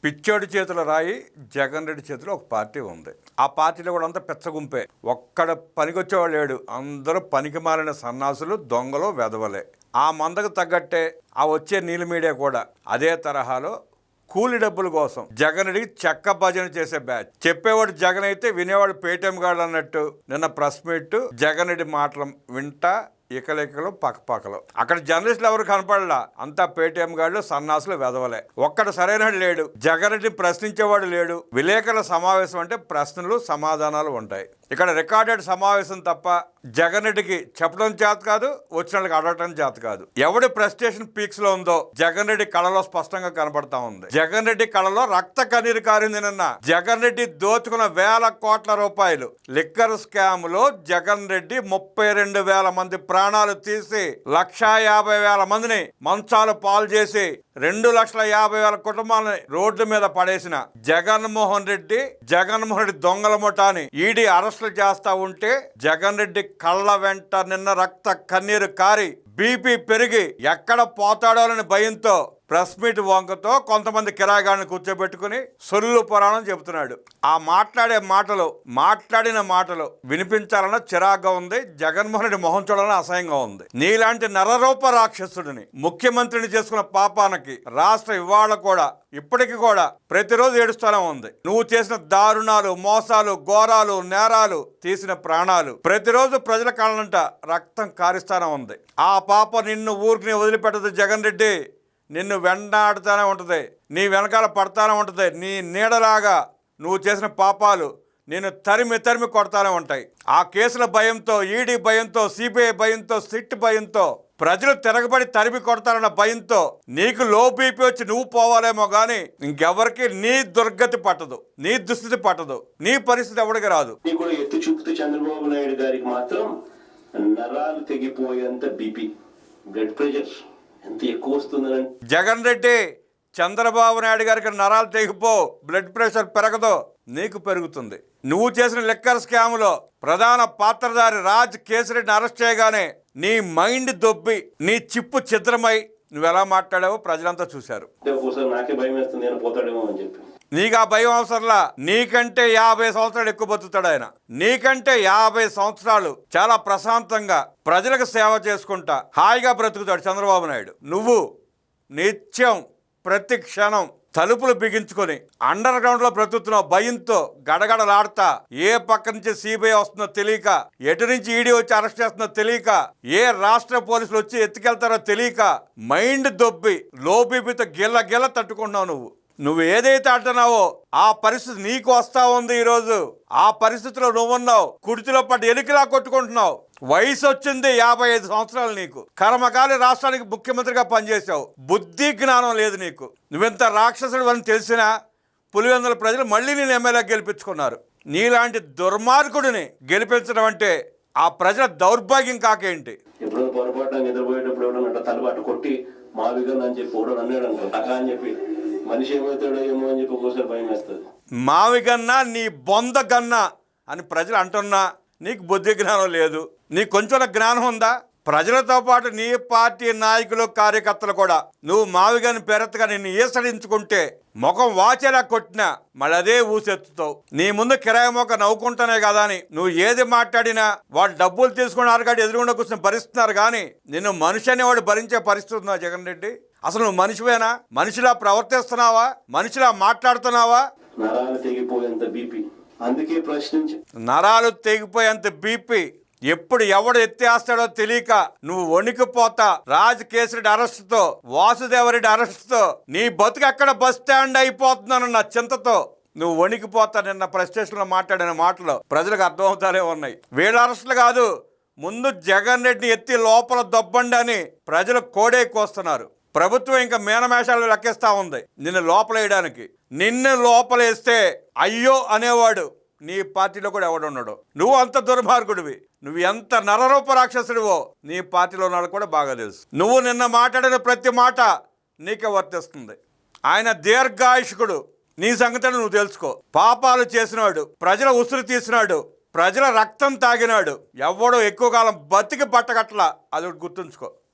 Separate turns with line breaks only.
పిచ్చోడి చేతుల రాయి జగన్ రెడ్డి చేతిలో ఒక పార్టీ ఉంది. ఆ పార్టీలో కూడా అంతా పెచ్చగుంపే. ఒక్కడ పనికొచ్చేవాళ్ళు లేడు. అందరూ పనికి మాలిన సన్నాసులు, దొంగలు, వెధవలే. ఆ మందకు తగ్గట్టే ఆ వచ్చే నీలి మీడియా కూడా అదే తరహాలో కూలి డబ్బుల కోసం జగన్ రెడ్డికి చెక్క భజన చేసే బ్యాచ్. చెప్పేవాడు జగన్ అయితే వినేవాడు పేటీఎం గాడు అన్నట్టు నిన్న ప్రెస్ మీట్ జగన్ రెడ్డి మాటలు వింటా ఇకలికలు పక్కపక్కలు. అక్కడ జర్నలిస్టులు ఎవరు కనపడలా, అంతా పేటీఎం గాళ్ళు, సన్నాసులు, వెదవలే. ఒక్కడ సరైన లేడు. జగన్ రెడ్డిని ప్రశ్నించేవాడు లేడు. విలేకరుల సమావేశం అంటే ప్రశ్నలు సమాధానాలు ఉంటాయి. ఇక్కడ రికార్డెడ్ సమావేశం తప్ప జగన్ రెడ్డికి చెప్పడం చేత కాదు, వచ్చిన వాళ్ళకి అడగటం చేత కాదు. ఎవడి ప్రెస్టేషన్ పీక్స్ లో ఉందో జగన్ రెడ్డి కళలో స్పష్టంగా కనబడతా ఉంది. జగన్ రెడ్డి కళలో రక్త కన్నీరు కారింది. నిన్న జగన్ రెడ్డి దోచుకున్న వేల కోట్ల రూపాయలు లిక్కర్ స్కామ్ లో జగన్ రెడ్డి 32,000 మంది ప్రాణాలు తీసి 150,000 మందిని మంచాలు పాలు చేసి 2,50,000 కుటుంబాలని రోడ్ల మీద పడేసిన జగన్మోహన్ రెడ్డి దొంగల ముఠాని ఈడీ అరెస్టులు చేస్తా ఉంటే జగన్ రెడ్డి కళ్ళ వెంట నిన్న రక్త కన్నీరు కారి బీపీ పెరిగి ఎక్కడ పోతాడో అని భయంతో ప్రెస్ మీట్ వంకతో కొంతమంది కిరాయిగాడిని కూర్చోబెట్టుకుని సొల్లు పురాణం చెబుతున్నాడు. ఆ మాట్లాడిన మాటలు వినిపించాలన్న చిరాగ్గా ఉంది. జగన్మోహన్ రెడ్డి మొహం చూడాలని అసహ్యంగా ఉంది. నీలాంటి నరరూప రాక్షసుడిని ముఖ్యమంత్రిని చేసుకున్న పాపానికి రాష్ట్ర ఇవాళ కూడా ఇప్పటికి కూడా ప్రతిరోజు ఏడుస్తూనే ఉంది. నువ్వు చేసిన దారుణాలు, మోసాలు, ఘోరాలు, నేరాలు, తీసిన ప్రాణాలు ప్రతిరోజు ప్రజల కాళ్ళంట రక్తం కారిస్తానే ఉంది. ఆ పాప నిన్ను ఊరికి వదిలిపెట్టదు. జగన్ రెడ్డి నిన్ను వెంటాడుతూనే ఉంటుంది, నీ వెనకాల పడతానే ఉంటుంది. నీ నీడలాగా నువ్వు చేసిన పాపాలు నేను తరిమి కొడతానే ఉంటాయి. ఆ కేసుల భయంతో, ఈడీ భయంతో, సిబిఐ భయంతో, సిట్ భయంతో, ప్రజలు తిరగబడి తరిమి కొడతారన్న భయంతో నీకు లో బీపీ వచ్చి నువ్వు పోవాలేమో కానీ ఇంకెవరికి నీ దుర్గతి పట్టదు, నీ దుస్థితి పట్టదు, నీ పరిస్థితి ఎవరికి రాదు.
ఎత్తి చూపుతూ చంద్రబాబు నాయుడు గారికి మాత్రం నరాలు తెగిపోయేంత బీపీ, బ్లడ్ ప్రెషర్ ఎంత ఎక్కువ వస్తుందని.
జగన్ రెడ్డి చంద్రబాబు నాయుడు గారికి నరాలు తెగిపో, బ్లడ్ ప్రెషర్ పెరగదో, నీకు పెరుగుతుంది. నువ్వు చేసిన లిక్కర్ స్కామ్లో ప్రధాన పాత్రధారి రాజ్ కేసిరెడ్డిని అరెస్ట్ చేయగానే నీ మైండ్ దొబ్బి నీ చిప్పు చిత్రమై నువ్వు ఎలా మాట్లాడావో ప్రజలంతా చూశారు.
నాకే భయం వేస్తుంది, నేను పోతాడేమో అని చెప్పి.
నీకు ఆ భయం అవసరంలా. నీకంటే 50 సంవత్సరాలు ఎక్కువ బతుకుతాడు ఆయన. నీకంటే 50 సంవత్సరాలు చాలా ప్రశాంతంగా ప్రజలకు సేవ చేసుకుంటా హాయిగా బ్రతుకుతాడు చంద్రబాబు నాయుడు. నువ్వు నిత్యం ప్రతి క్షణం తలుపులు బిగించుకొని అండర్ గ్రౌండ్ లో బ్రతుకుతున్నావు. భయంతో గడగడలాడతా, ఏ పక్క నుంచి సిబిఐ వస్తుందో తెలియక, ఎటు నుంచి ఈడీ వచ్చి అరెస్ట్ చేస్తుందో తెలియక, ఏ రాష్ట్ర పోలీసులు వచ్చి ఎత్తుకెళ్తారో తెలియక మైండ్ దొబ్బి లో బీపీతో గిల్ల తట్టుకుంటున్నావు. నువ్వు ఏదైతే అంటున్నావో ఆ పరిస్థితి నీకు వస్తా ఉంది. ఈరోజు ఆ పరిస్థితిలో నువ్వున్నావు. కుడితిలో పడ్డ ఎలికిలా కొట్టుకుంటున్నావు. వయసు వచ్చింది 55 సంవత్సరాలు. నీకు కర్మకాలి రాష్ట్రానికి ముఖ్యమంత్రిగా పనిచేసావు. బుద్ధి జ్ఞానం లేదు నీకు. నువ్వెంత రాక్షసుడు అని తెలిసినా పులివెందుల ప్రజలు మళ్ళీ నేను ఎమ్మెల్యే గెలిపించుకున్నారు. నీలాంటి దుర్మార్గుడిని గెలిపించడం అంటే ఆ ప్రజల దౌర్భాగ్యం కాకేంటి?
ఎప్పుడో పొరపాటున నిద్రపోయేటప్పుడు ఎవడన్నా తలబాటు కొట్టి మావిగా అని చెప్పి కూడా అన్నాడు అక్క అని చెప్పి మనిషి ఏమవుతాడో ఏమో అని చెప్పి ఒక్కోసారి భయం వేస్తుంది.
మావిగన్నా నీ బొంద గన్నా అని ప్రజలు అంటున్నా నీకు బుద్ధి జ్ఞానం లేదు. నీకు కొంచెం జ్ఞానం ఉందా? ప్రజలతో పాటు నీ పార్టీ నాయకులు, కార్యకర్తలు కూడా నువ్వు మావిగాని పెరతగా నిన్ను ఈసడించుకుంటే ముఖం వాచేలా కొట్టినా మళ్ళీ అదే ఊసెత్తుతావు. నీ ముందు కిరాయి మొక్క నవ్వుకుంటానే కదా అని నువ్వు ఏది మాట్లాడినా వాడు డబ్బులు తీసుకుని ఆరుగాడి ఎదురుగుండా కూర్చొని భరిస్తున్నారు కానీ నిన్ను మనిషి అనేవాడు భరించే పరిస్థితి ఉందా జగన్ రెడ్డి? అసలు నువ్వు మనిషివేనా? మనిషిలా ప్రవర్తిస్తున్నావా? మనిషిలా మాట్లాడుతున్నావా?
నరాలు తెగిపోయేంత బీపీ. అందుకే ప్రశ్నించి
నరాలు తెగిపోయేంత బీపీ. ఎప్పుడు ఎవడు ఎత్తేస్తాడో తెలియక నువ్వు వణికిపోతా. రాజ్ కేసిరెడ్డి అరెస్టుతో, వాసుదేవరెడ్డి అరెస్టుతో నీ బతుకు ఎక్కడ బస్ స్టాండ్ అయిపోతున్నానన్న చింతతో నువ్వు వణికిపోతా. నిన్న ప్రెస్ స్టేషన్ లో మాట్లాడిన మాటలు ప్రజలకు అర్థమవుతానే ఉన్నాయి. వీళ్ళ అరెస్టులు కాదు, ముందు జగన్ రెడ్డిని ఎత్తి లోపల దొబ్బండి అని ప్రజలు కోడే కోస్తున్నారు. ప్రభుత్వం ఇంకా మీనమేషాలు లెక్కిస్తా ఉంది నిన్ను లోపలేయడానికి. నిన్ను లోపలేస్తే అయ్యో అనేవాడు నీ పార్టీలో కూడా ఎవడున్నాడు. నువ్వు అంత దుర్మార్గుడివి, నువ్వు ఎంత నరరూప రాక్షసుడివో నీ పార్టీలో ఉన్నాడు కూడా బాగా తెలుసు. నువ్వు నిన్న మాట్లాడిన ప్రతి మాట నీకే వర్తిస్తుంది. ఆయన దీర్ఘాయుష్కుడు. నీ సంగతిని నువ్వు తెలుసుకో. పాపాలు చేసినాడు, ప్రజల ఉసురు తీసినాడు, ప్రజల రక్తం తాగినాడు. ఎవడో ఎక్కువ కాలం బతికి పట్టగట్ల, అది గుర్తుంచుకో.